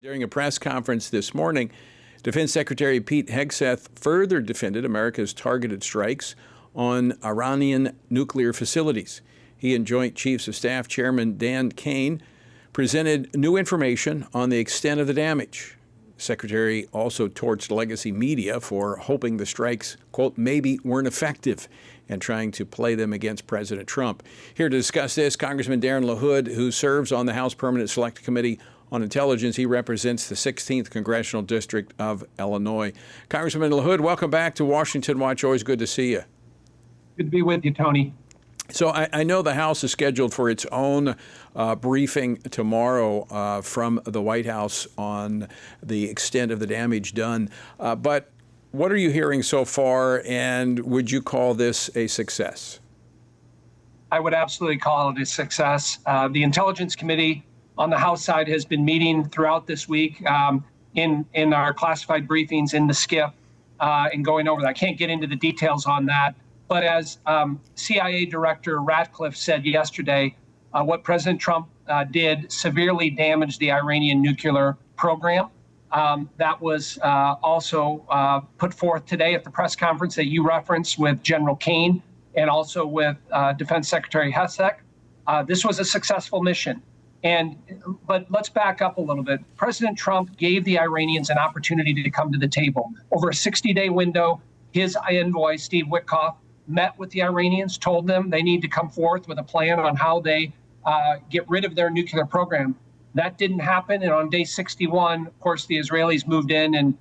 During a press conference this morning, Defense Secretary Pete Hegseth further defended America's targeted strikes on Iranian nuclear facilities. He and Joint Chiefs of Staff Chairman Dan Kane presented new information on the extent of the damage. The Secretary also torched legacy media for hoping the strikes, quote, maybe weren't effective and trying to play them against President Trump. Here to discuss this, Congressman LaHood, who serves on the House Permanent Select Committee on Intelligence. He represents the 16th Congressional District of Illinois. Congressman LaHood, welcome back to Washington Watch. Always good to see you. Good to be with you, Tony. So I know the House is scheduled for its own briefing tomorrow from the White House on the extent of the damage done. But what are you hearing so far, and would you call this a success? I would absolutely call it a success. The Intelligence Committee on the House side has been meeting throughout this week in our classified briefings in the SCIF and going over that. I can't get into the details on that. But as CIA Director Ratcliffe said yesterday, what President Trump did severely damaged the Iranian nuclear program. That was also put forth today at the press conference that you referenced with General Kane and also with Defense Secretary Hegseth. This was a successful mission. But let's back up a little bit. President Trump gave the Iranians an opportunity to come to the table. Over a 60-day window, his envoy, Steve Witkoff, met with the Iranians, told them they need to come forth with a plan on how they get rid of their nuclear program. That didn't happen. And on day 61, of course, the Israelis moved in and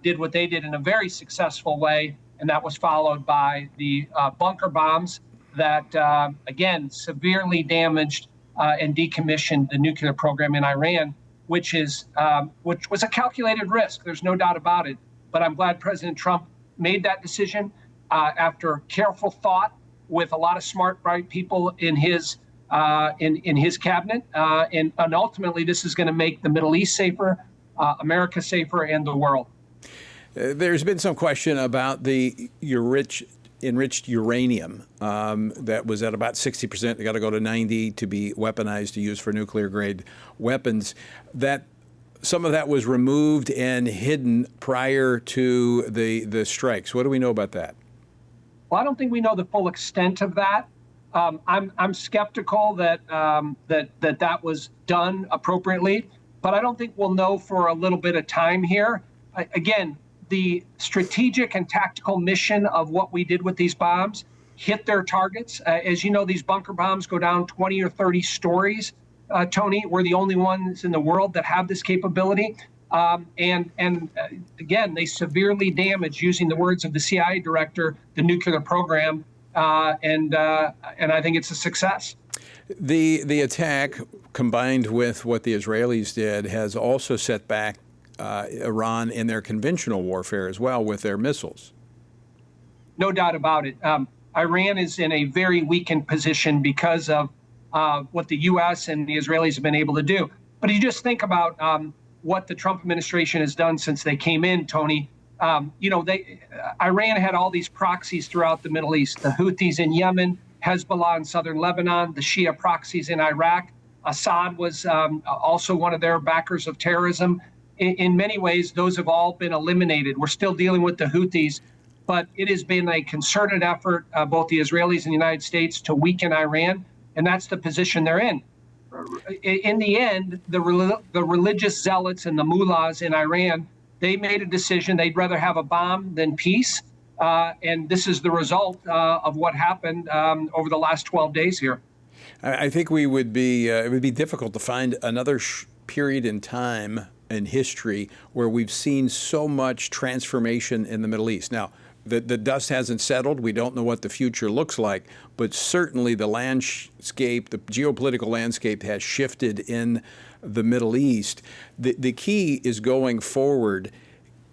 did what they did in a very successful way. And that was followed by the bunker bombs that, again, severely damaged and decommissioned the nuclear program in Iran, which was a calculated risk. There's no doubt about it. But I'm glad President Trump made that decision after careful thought with a lot of smart, bright people in his cabinet. And ultimately, this is going to make the Middle East safer, America safer, and the world. There's been some question about the enriched uranium that was at about 60%. They got to go to 90 to be weaponized to use for nuclear grade weapons. That some of that was removed and hidden prior to the strikes. What do we know about that? Well, I don't think we know the full extent of that. I'm skeptical that that was done appropriately, but I don't think we'll know for a little bit of time here. Again, the strategic and tactical mission of what we did with these bombs hit their targets. As you know, these bunker bombs go down 20 or 30 stories. Tony, we're the only ones in the world that have this capability. And again, they severely damage, using the words of the CIA director, the nuclear program. And I think it's a success. The attack, combined with what the Israelis did, has also set back Iran in their conventional warfare as well with their missiles. No doubt about it. Iran is in a very weakened position because of what the U.S. and the Israelis have been able to do. But you just think about what the Trump administration has done since they came in, Tony. Iran had all these proxies throughout the Middle East, the Houthis in Yemen, Hezbollah in southern Lebanon, the Shia proxies in Iraq. Assad was also one of their backers of terrorism. In many ways, those have all been eliminated. We're still dealing with the Houthis, but it has been a concerted effort, both the Israelis and the United States, to weaken Iran, and that's the position they're in. In the end, the religious zealots and the mullahs in Iran, they made a decision they'd rather have a bomb than peace, and this is the result of what happened over the last 12 days here. I think it would be difficult to find another period in time in history where we've seen so much transformation in the Middle East. Now, the dust hasn't settled. We don't know what the future looks like, but certainly the landscape, the geopolitical landscape has shifted in the Middle East. The key is going forward.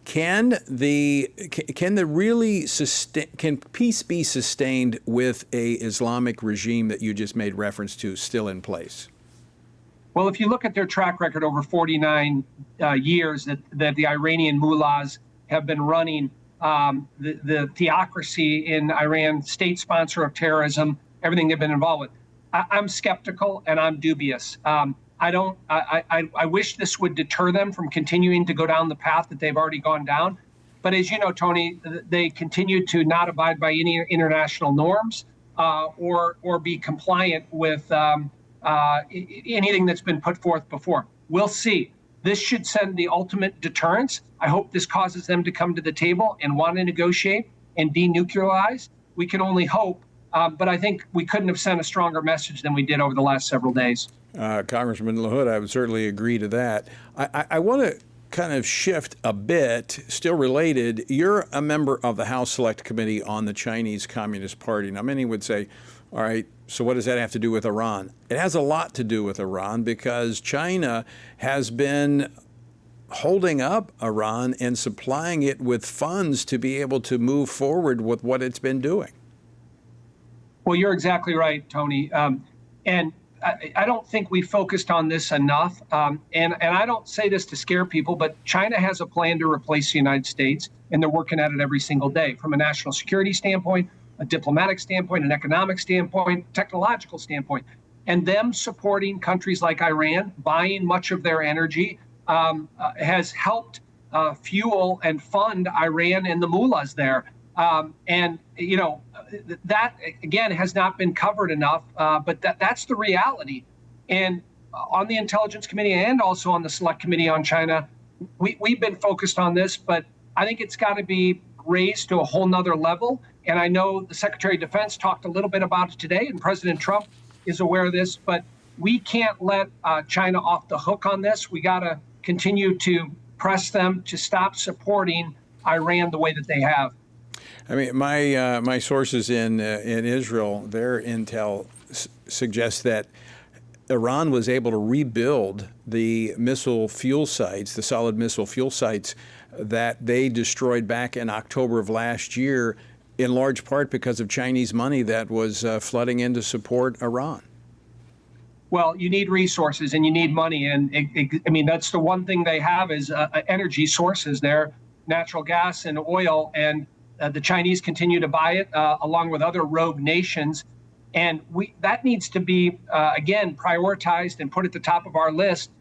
Can peace be sustained with a Islamic regime that you just made reference to still in place? Well, if you look at their track record over 49 years that the Iranian mullahs have been running the theocracy in Iran, state sponsor of terrorism, everything they've been involved with, I'm skeptical and I'm dubious. I don't. I wish this would deter them from continuing to go down the path that they've already gone down. But as you know, Tony, they continue to not abide by any international norms or be compliant with anything that's been put forth before. We'll see. This should send the ultimate deterrence. I hope this causes them to come to the table and want to negotiate and denuclearize. We can only hope. But I think we couldn't have sent a stronger message than we did over the last several days. Congressman LaHood, I would certainly agree to that. I want to kind of shift a bit, still related. You're a member of the House Select Committee on the Chinese Communist Party. Now, many would say, all right, so what does that have to do with Iran? It has a lot to do with Iran because China has been holding up Iran and supplying it with funds to be able to move forward with what it's been doing. Well, you're exactly right, Tony. And I don't think we focused on this enough. And I don't say this to scare people, but China has a plan to replace the United States, and they're working at it every single day from a national security standpoint, a diplomatic standpoint, an economic standpoint, technological standpoint. And them supporting countries like Iran, buying much of their energy, has helped fuel and fund Iran and the mullahs there. And, you know, that, again, has not been covered enough, but that's the reality. And on the Intelligence Committee and also on the Select Committee on China, we've been focused on this, but I think it's got to be raised to a whole nother level. And I know the Secretary of Defense talked a little bit about it today, and President Trump is aware of this, but we can't let China off the hook on this. We got to continue to press them to stop supporting Iran the way that they have. I mean, my sources in Israel, their intel suggests that Iran was able to rebuild the missile fuel sites, the solid missile fuel sites that they destroyed back in October of last year, in large part because of Chinese money that was flooding in to support Iran. Well, you need resources and you need money. And I mean, that's the one thing they have is energy sources there, natural gas and oil. And the Chinese continue to buy it along with other rogue nations. And that needs to be, again, prioritized and put at the top of our list.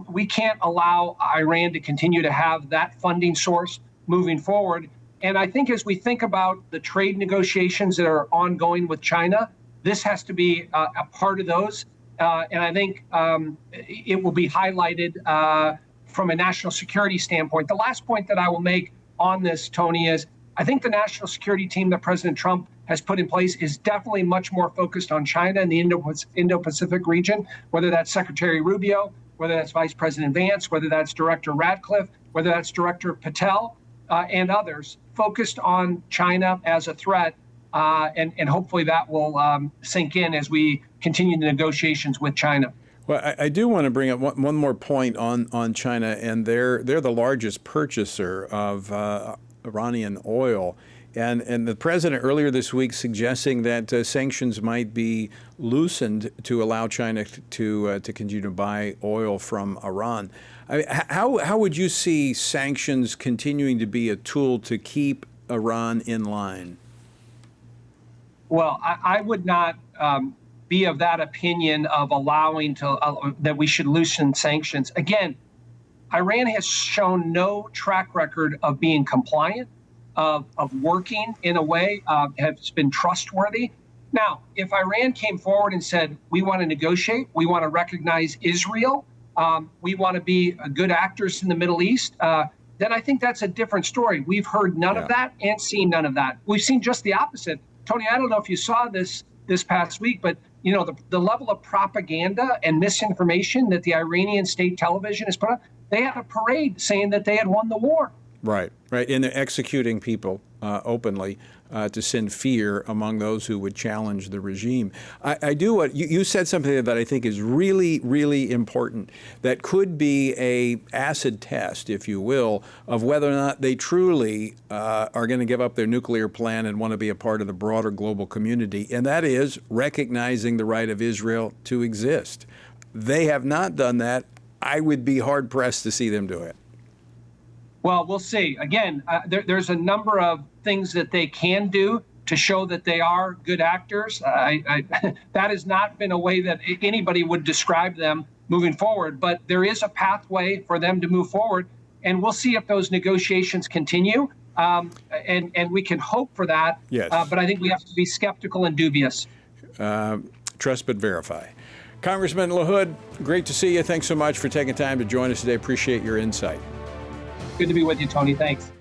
We can't allow Iran to continue to have that funding source moving forward. And I think as we think about the trade negotiations that are ongoing with China, this has to be a part of those. And I think it will be highlighted from a national security standpoint. The last point that I will make on this, Tony, is I think the national security team that President Trump has put in place is definitely much more focused on China and the Indo-Pacific region, whether that's Secretary Rubio, whether that's Vice President Vance, whether that's Director Radcliffe, whether that's Director Patel, and others, focused on China as a threat. And hopefully that will sink in as we continue the negotiations with China. Well, I do want to bring up one more point on China, and they're the largest purchaser of Iranian oil. And the president earlier this week suggesting that sanctions might be loosened to allow China to continue to buy oil from Iran. I mean, how would you see sanctions continuing to be a tool to keep Iran in line? Well, I would not be of that opinion of allowing that we should loosen sanctions. Again, Iran has shown no track record of being compliant, of working in a way, has been trustworthy. Now, if Iran came forward and said, we want to negotiate, we want to recognize Israel, we want to be good actors in the Middle East, then I think that's a different story. We've heard none of that and seen none of that. We've seen just the opposite. Tony, I don't know if you saw this past week, but you know the level of propaganda and misinformation that the Iranian state television has put up. They had a parade saying that they had won the war. Right. And they're executing people openly to send fear among those who would challenge the regime. You said something that I think is really, really important. That could be a acid test, if you will, of whether or not they truly are going to give up their nuclear plan and want to be a part of the broader global community, and that is recognizing the right of Israel to exist. They have not done that. I would be hard-pressed to see them do it. Well, we'll see. Again, there's a number of things that they can do. to show that they are good actors. That has not been a way that anybody would describe them moving forward, but there is a pathway for them to move forward, and we'll see if those negotiations continue, and we can hope for that. Yes. But I think we have to be skeptical and dubious. Trust but verify. Congressman LaHood, great to see you. Thanks so much for taking time to join us today. Appreciate your insight. Good to be with you, Tony. Thanks.